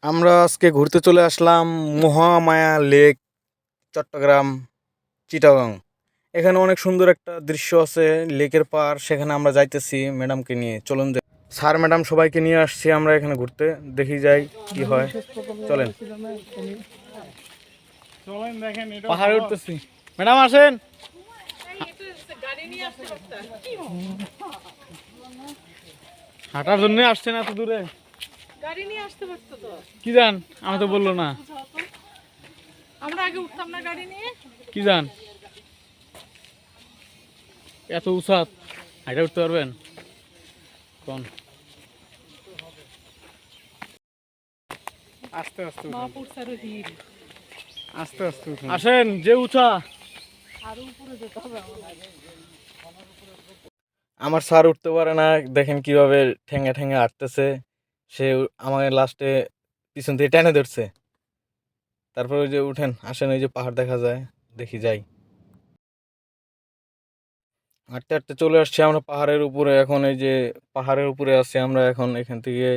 আমরা আজকে ঘুরতে চলে আসলাম মহামায়া লেক, চট্টগ্রাম, চিটাগাং। এখানে অনেক সুন্দর একটা দৃশ্য আছে, লেকের পার। সেখানে আমরা যাইতেছি ম্যাডামকে নিয়ে। চলুন যাই। স্যার ম্যাডাম সবাইকে নিয়ে আসছি আমরা এখানে ঘুরতে, দেখি যাই কি হয়। চলেন, পাহাড়ে উঠতেছি। ম্যাডাম আসেন। হাঁটার জন্য আসছেন এত দূরে? গাড়ি নিয়ে আসতে পারতো তো। কি জান, আমি তো বললো না। আমরা আগে উঠতাম না গাড়ি নিয়ে। কি জান, এত উঁচাত হাইটা উঠতে পারবেন? কোন আস্তে আস্তে মাপুর স্যার হিল আস্তে আস্তে আসেন, যে উঁচা। আর উপরে যেতে হবে আমাদের। আমার স্যার উঠতে পারে না, দেখেন কিভাবে ঠেঙ্গে ঠেঙ্গে হাঁটতেছে। সে আমাকে লাস্টে পিছন থেকে টেনে ধরছে। তারপর ওই যে উঠেন, আসেন, ওই যে পাহাড় দেখা যায়, দেখি যাই। হাঁটতে হাঁটতে চলে আসছি আমরা পাহাড়ের উপরে। এখন এই যে পাহাড়ের উপরে আছি আমরা এখন। এখান থেকে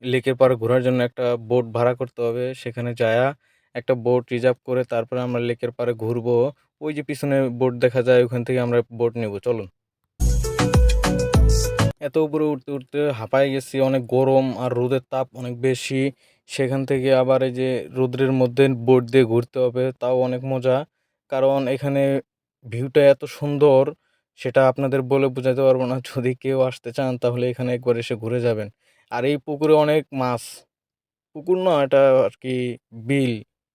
লেকের পাড়ে ঘোরার জন্য একটা বোট ভাড়া করতে হবে। সেখানে যায়া একটা বোট রিজার্ভ করে তারপরে আমরা লেকের পাড়ে ঘুরবো। ওই যে পিছনে বোট দেখা যায়, ওখান থেকে আমরা বোট নেব। চলুন। এত উপরে উঠতে উঠতে হাঁপায় গেছি, অনেক গরম আর রোদের তাপ অনেক বেশি। সেখান থেকে আবার এই যে রোদ্রের মধ্যে বোট দিয়ে ঘুরতে হবে, তাও অনেক মজা। কারণ এখানে ভিউটা এত সুন্দর, সেটা আপনাদের বলে বোঝাতে পারবো না। যদি কেউ আসতে চান তাহলে এখানে একবার এসে ঘুরে যাবেন। আর এই পুকুরে অনেক মাছ। পুকুর না, এটা আর কি বিল,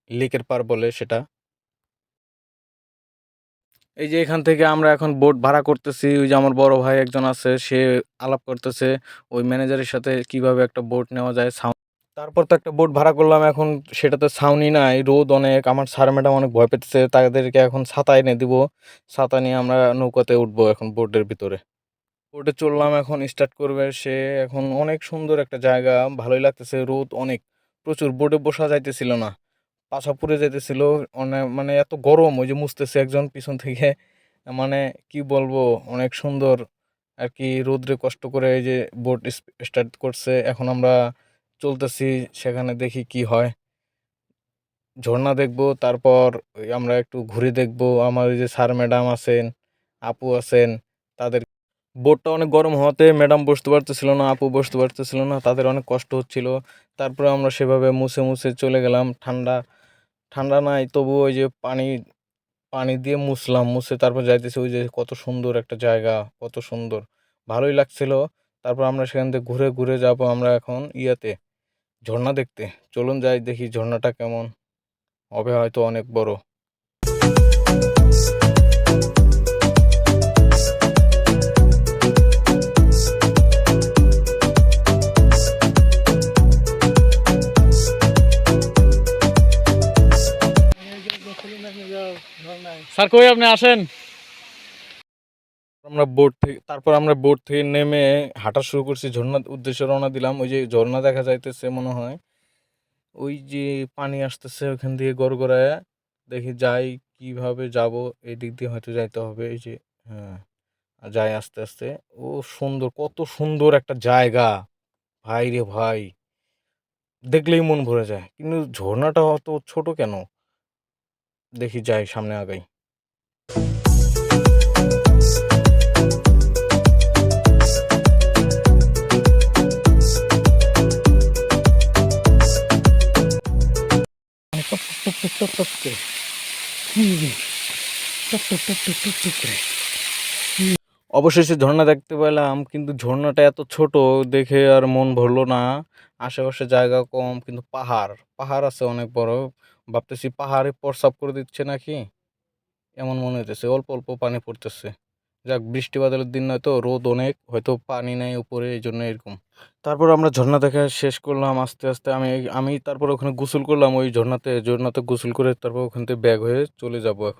লেকের পার বলে সেটা। এই যে এখান থেকে আমরা এখন বোট ভাড়া করতেছি। ওই যে আমার বড় ভাই একজন আছে, সে আলাপ করতেছে ওই ম্যানেজারের সাথে কিভাবে একটা বোট নেওয়া যায়। তারপর তো একটা বোট ভাড়া করলাম। এখন সেটাতে ছাউনি নাই, রোদ অনেক। আমার স্যার ম্যাডাম অনেক ভয় পেতেছে, তাদেরকে এখন ছাতা এনে দিব। ছাতা নিয়ে আমরা নৌকাতে উঠবো এখন বোটের ভিতরে। বোটে চললাম, এখন স্টার্ট করবে সে। এখন অনেক সুন্দর একটা জায়গা, ভালোই লাগতেছে। রোদ অনেক, প্রচুর। বোটে বসা যাইতেছিল না, পাছা পুড়ে যাইতেছিল অনেক। মানে এত গরম। ওই যে মুছতেছে একজন পিছন থেকে। মানে কি বলবো, অনেক সুন্দর আর কি। রোদ্রে কষ্ট করে এই যে বোট স্টার্ট করছে। এখন আমরা চলতেছি, সেখানে দেখি কি হয়। ঝর্ণা দেখবো, তারপর ওই আমরা একটু ঘুরে দেখবো। আমার ওই যে স্যার ম্যাডাম আছেন, আপু আছেন, তাদের। বোটটা অনেক গরম হওয়াতে ম্যাডাম বসতে পারতেছিল না, আপু বসতে পারতেছিল না, তাদের অনেক কষ্ট হচ্ছিল। তারপরে আমরা সেভাবে মুছে মুছে চলে গেলাম। ঠান্ডা ঠান্ডা নাই, তবু ওই যে পানি পানি দিয়ে মুছলাম। মুছে তারপর যাইতেছি। ওই যে কত সুন্দর একটা জায়গা, কত সুন্দর, ভালোই লাগছিল। তারপর আমরা সেখান থেকে ঘুরে ঘুরে যাব আমরা এখন ইয়াতে, ঝর্ণা দেখতে। চলুন যাই, দেখি ঝর্ণাটা কেমন হবে, হয়তো অনেক বড়। স্যার কই আপনি আসেন। তারপর আমরা বোট থেকে নেমে হাঁটা শুরু করছি, ঝর্ণার উদ্দেশ্যে রওনা দিলাম। ওই যে ঝর্ণা দেখা যাইতেছে মনে হয়, ওই যে পানি আসতেছে ওখান দিয়ে গড়গড়ায়। দেখি যাই কিভাবে যাব। এই দিক দিয়ে হয়তো যাইতে হবে। এই যে, হ্যাঁ, যাই আস্তে আস্তে। ও সুন্দর, কত সুন্দর একটা জায়গা, ভাই রে ভাই, দেখলেই মন ভরে যায়। কিন্তু ঝর্ণাটা অত ছোট কেন? দেখি যাই, সামনে আগাই। টপ টপ টপ টপ টপ করে, টপ টপ টপ টপ টপ টপ করে। অবশেষে ঝর্ণা দেখতে পেলাম, কিন্তু ঝর্ণাটা এত ছোট দেখে আর মন ভরলো না। আশেপাশে জায়গা কম, কিন্তু পাহাড় পাহাড় আছে অনেক বড়। ভাবতেছি পাহাড়ে প্রস্রাব করে দিচ্ছে নাকি, এমন মনে হইতেছে। অল্প অল্প পানি পড়তেছে। যাক, বৃষ্টি বাদলের দিন নয়তো, রোদ অনেক, হয়তো পানি নাই উপরে, এই জন্য এরকম। তারপর আমরা ঝর্ণা দেখা শেষ করলাম আস্তে আস্তে। আমি আমি তারপর ওখানে গোসল করলাম। ওই ঝর্ণাতে ঝর্ণাতে গোসল করে তারপর ওখান থেকে ব্যাগ হয়ে চলে যাব এখন।